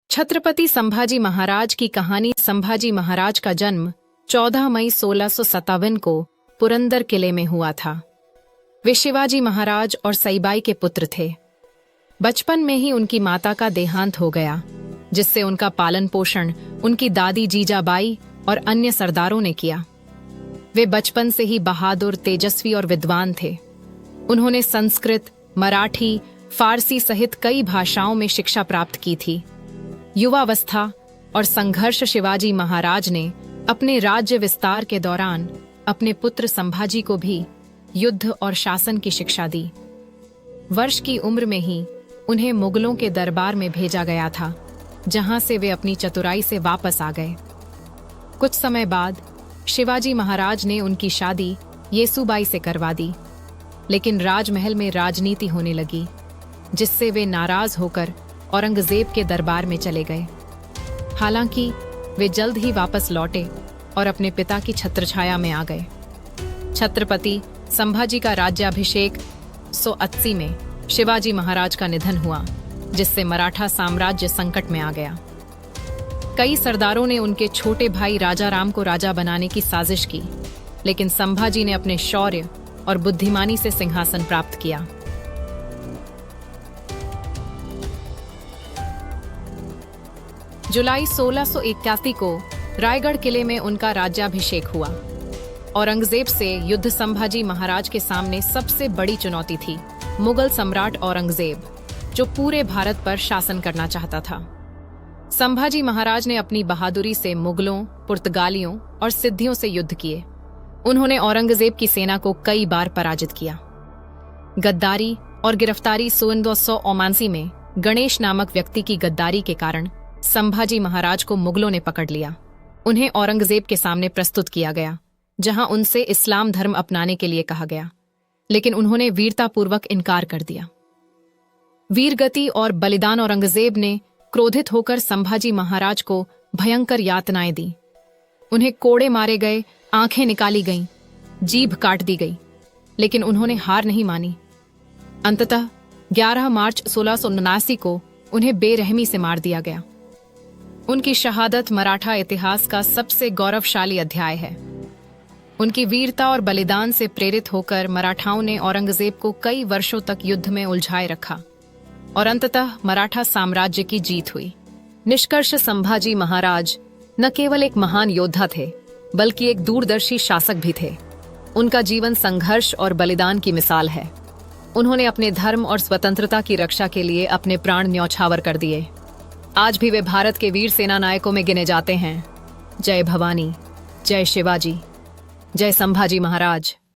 छत्रपति संभाजी महाराज की कहानी। संभाजी महाराज का जन्म 14 मई 1657 को पुरंदर किले में हुआ था। वे शिवाजी महाराज और सईबाई के पुत्र थे। बचपन में ही उनकी माता का देहांत हो गया, जिससे उनका पालन पोषण उनकी दादी जीजाबाई और अन्य सरदारों ने किया। वे बचपन से ही बहादुर, तेजस्वी और विद्वान थे। उन्होंने संस्कृत, मराठी, फारसी सहित कई भाषाओं में शिक्षा प्राप्त की थी। युवावस्था और संघर्ष शिवाजी महाराज ने अपने राज्य विस्तार के दौरान अपने पुत्र संभाजी को भी युद्ध और शासन की शिक्षा दी। वर्ष की उम्र में ही उन्हें मुगलों के दरबार में भेजा गया था, जहां से वे अपनी चतुराई से वापस आ गए। कुछ समय बाद शिवाजी महाराज ने उनकी शादी येसुबाई से करवा दी, लेकिन राजमहल में राजनीति होने लगी, जिससे वे नाराज होकर औरंगजेब के दरबार में चले गए। हालांकि वे जल्द ही वापस लौटे और अपने पिता की छत्रछाया में आ गए। छत्रपति संभाजी का राज्याभिषेक 1680 में शिवाजी महाराज का निधन हुआ, जिससे मराठा साम्राज्य संकट में आ गया। कई सरदारों ने उनके छोटे भाई राजा राम को राजा बनाने की साजिश की, लेकिन संभाजी ने अपने शौर्य और बुद्धिमानी से सिंहासन प्राप्त किया। जुलाई 1681 को रायगढ़ किले में उनका राज्याभिषेक हुआ। औरंगजेब से युद्ध संभाजी महाराज के सामने सबसे बड़ी चुनौती थी। मुगल सम्राट औरंगजेब, जो पूरे भारत पर शासन करना चाहता था। संभाजी महाराज ने अपनी बहादुरी से मुगलों, पुर्तगालियों और सिद्धियों से युद्ध किए। उन्होंने औरंगजेब की सेना को कई बार पराजित किया। गद्दारी और गिरफ्तारी 1679 में गणेश नामक व्यक्ति की गद्दारी के कारण संभाजी महाराज को मुगलों ने पकड़ लिया। उन्हें औरंगजेब के सामने प्रस्तुत किया गया, जहां उनसे इस्लाम धर्म अपनाने के लिए कहा गया, लेकिन उन्होंने वीरतापूर्वक इनकार कर दिया। वीरगति और बलिदान औरंगजेब ने क्रोधित होकर संभाजी महाराज को भयंकर यातनाएं दी। उन्हें कोड़े मारे गए, आंखें निकाली गईं, जीभ काट दी गई, लेकिन उन्होंने हार नहीं मानी। अंततः 11 मार्च 1679 को उन्हें बेरहमी से मार दिया गया। उनकी शहादत मराठा इतिहास का सबसे गौरवशाली अध्याय है। उनकी वीरता और बलिदान से प्रेरित होकर मराठाओं ने औरंगजेब को कई वर्षों तक युद्ध में उलझाए रखा और अंततः मराठा साम्राज्य की जीत हुई। निष्कर्ष, संभाजी महाराज न केवल एक महान योद्धा थे, बल्कि एक दूरदर्शी शासक भी थे। उनका जीवन संघर्ष और बलिदान की मिसाल है। उन्होंने अपने धर्म और स्वतंत्रता की रक्षा के लिए अपने प्राण न्यौछावर कर दिए। आज भी वे भारत के वीर सेना नायकों में गिने जाते हैं। जय भवानी, जय शिवाजी, जय संभाजी महाराज।